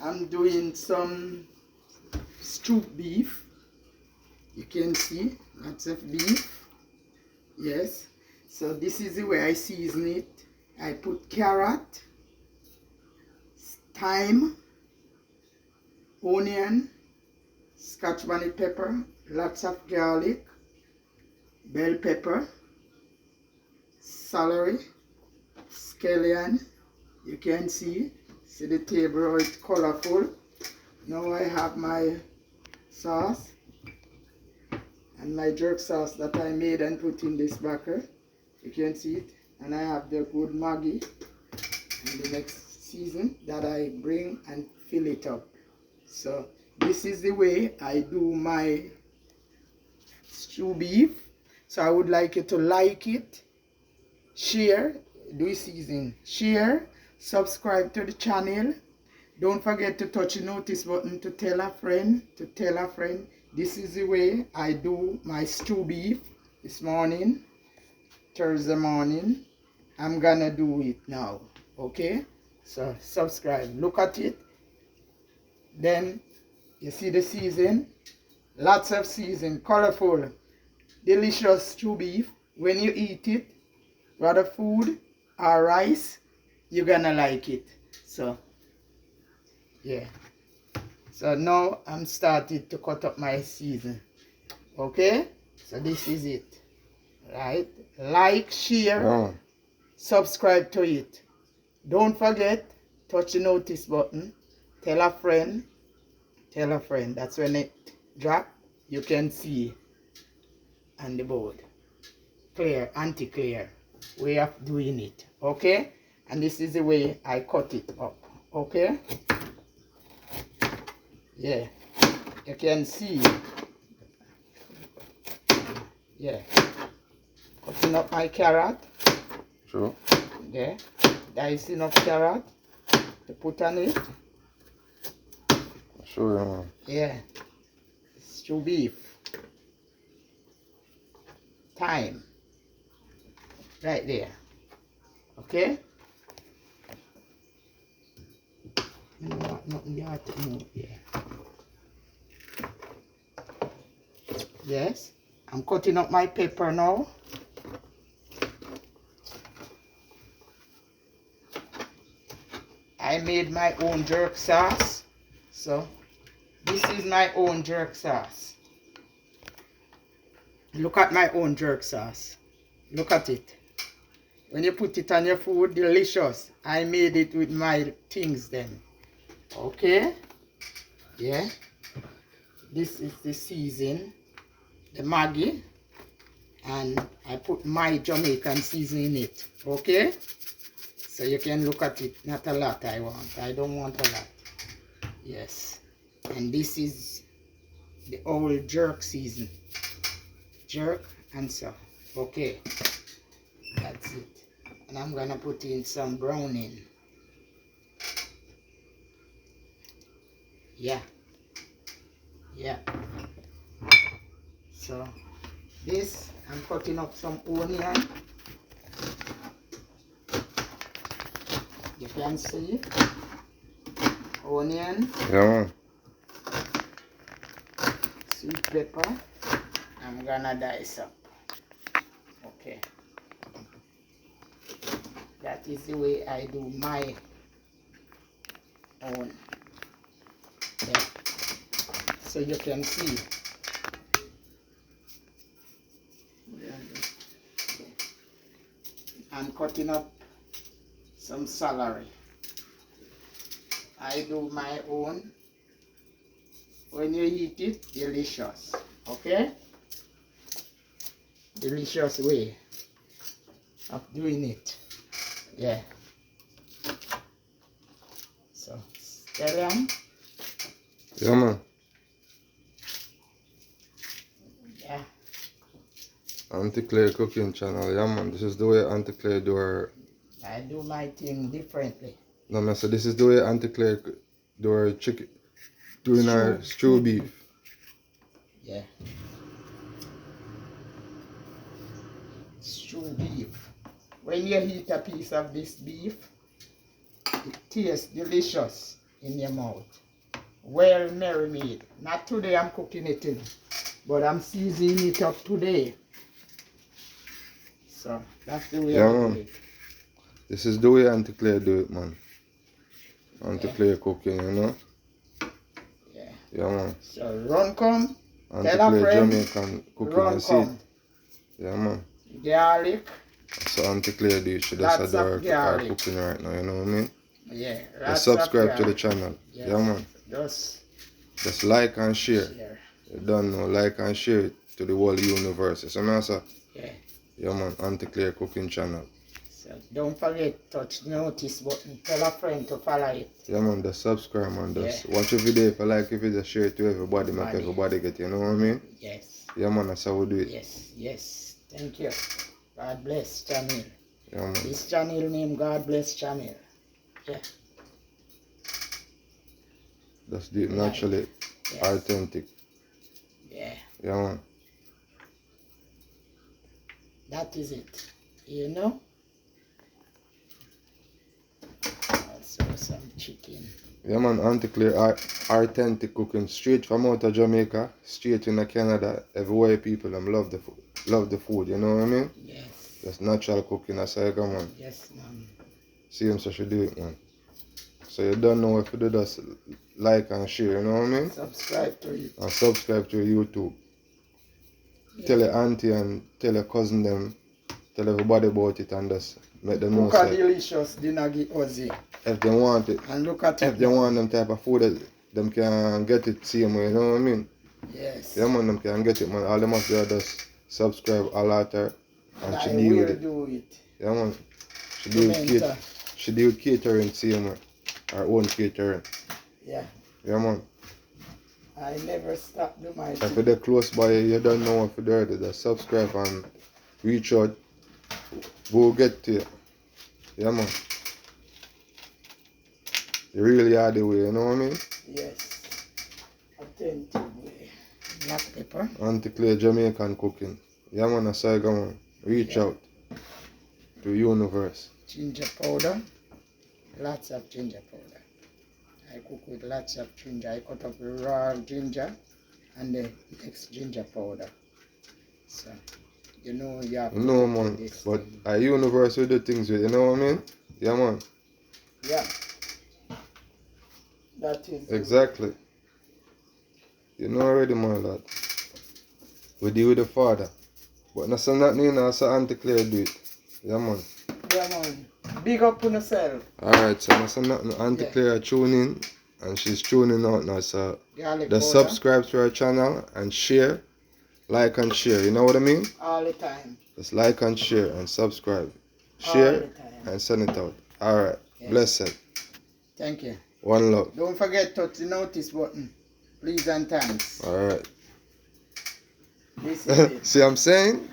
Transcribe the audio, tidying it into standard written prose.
I'm doing some stewed beef. You can see lots of beef. Yes. So this is the way I season it. I put carrot, thyme, onion, scotch bonnet pepper, lots of garlic, bell pepper, celery, scallion. You can see the table, it's colorful. Now I have my sauce and my jerk sauce that I made and put in this bucket. You can see it. And I have the good Maggi and the next season that I bring and fill it up. So this is the way I do my stew beef. So I would like you to like it, share, do season, share, subscribe to the channel. Don't forget to touch the notice button to tell a friend, This is the way I do my stew beef this morning, Thursday morning. I'm gonna do it now, okay? So subscribe, look at it. Then you see the season, lots of season, colorful, delicious stew beef. When you eat it, whether food or rice, you're gonna like it. So yeah. So now I'm starting to cut up my season. Okay? So this is it. Right? Like, share, subscribe to it. Don't forget, touch the notice button. Tell a friend. Tell a friend. That's when it drop, you can see on the board. Clear, anti-clear way of doing it. Okay? And this is the way I cut it up. Okay? Yeah, you can see, yeah, cutting up my carrot. Sure. There, dicing up carrot to put on it. Sure, yeah, man. Yeah, stew beef, thyme, right there. Okay. Nothing there to move here. Yes, I'm cutting up my pepper now. I made my own jerk sauce. So, this is my own jerk sauce. Look at my own jerk sauce. Look at it. When you put it on your food, delicious. I made it with my things then. Okay? Yeah. This is the season. The Maggi, and I put my Jamaican seasoning in it. Okay, so you can look at it. Not a lot I don't want a lot. Yes, and this is the old jerk season, jerk and so. Okay, that's it. And I'm gonna put in some browning. Yeah. So this, I'm cutting up some onion. You can see onion. Yeah, man. Sweet pepper. I'm gonna dice up. Okay. That is the way I do my own. Yeah. So you can see. I'm cutting up some celery. I do my own. When you eat it, delicious. Okay? Delicious way of doing it. Yeah. So, scallion. Yeah, man. Yeah. Auntie Claire cooking channel. Yeah, man. This is the way Auntie Claire do her. I do my thing differently. No, man. So this is the way Auntie Claire do her chicken, doing her stew beef. Yeah. Stew beef. When you eat a piece of this beef, it tastes delicious. in your mouth. Well marinated. Not today I'm cooking it in, but I'm seasoning it up today. So that's the way Yeah, I do man. it. This is the way Auntie Claire do it, man. Auntie Claire cooking, you know? Yeah. Yeah, man. So run come, Auntie tell a Claire friend, Jamaican cooking, run you see it? come. Yeah, man. Garlic, So Auntie Claire do it. She just lots do of her garlic. cooking right now, you know what I mean? Yeah, Just lots subscribe of to the garlic. channel. Yes. Yeah, man. Just like and share. Share. You don't know, like and share it to the whole universe. You see me, sir? Yeah. Yeah, man. Auntie Claire cooking channel. So don't forget, touch the notice button. Tell a friend to follow it. Yeah, man. Just subscribe, man. Just watch a video. If you like it, just share it to everybody. Make everybody get it. You know what I mean? Yes. Yeah, man. That's how we do it. Yes. Yes. Thank you. God bless channel. Yeah, man. This channel name God bless channel. Yeah. Just do it naturally, Yes. authentic. Yeah. Yeah, man. That is it. You know? Also some chicken. Yeah, man. Auntie Claire, authentic cooking, straight from out of Jamaica, straight in Canada. Everywhere people them love the food. Love the food. You know what I mean? Yes. Just natural cooking. That's how you go, man. Yes, man. See him, so she do it, man. So you don't know if you do just like and share. You know what I mean? Subscribe to it. And subscribe to YouTube. Yeah. Tell your auntie and tell your cousin them. Tell everybody about it and just make them know. Cook a delicious dinner gi Ozzy. If they want it. And look at it. If they want them type of food, them can get it same way, you know what I mean? Yes. Yeah, man, them can get it, man. All them have to do is just subscribe, alert her, and she I deal with will it. do it. Yeah, man. She deal with catering same way. Her own catering. Yeah. Yeah, man. I never stop do my If you're close by, you don't know if you're there, just subscribe and reach out. We'll get to you. Yeah, man. You really are the way, you know what I mean? Yes. Authentic way. Black pepper. Auntie Claire Jamaican cooking. Yeah, man, that's how you go, man. Reach out to universe. Ginger powder. Lots of ginger powder. I cook with lots of ginger. I cut up raw ginger and the next ginger powder. So, you know you have to No, cook man. this But thing. a universe will do things with, you know what I mean? Yeah, man. Yeah. That is Exactly. You know already, man, lad. We deal with the Father. But not so nothing, you know, so Auntie Claire do it. Yeah, man. Yeah, man. Big up on yourself. Alright, so not so nothing. Auntie Yeah. Claire tune in. And she's tuning out now, so Garlic just powder. subscribe to her channel and share. Like and share, you know what I mean? All the time. Just like and share and subscribe. All Share the time. and send it out. Alright. Yes. Blessed. Thank you. One love. Don't forget to touch the notice button. Please and thanks. Alright. This is it. See what I'm saying?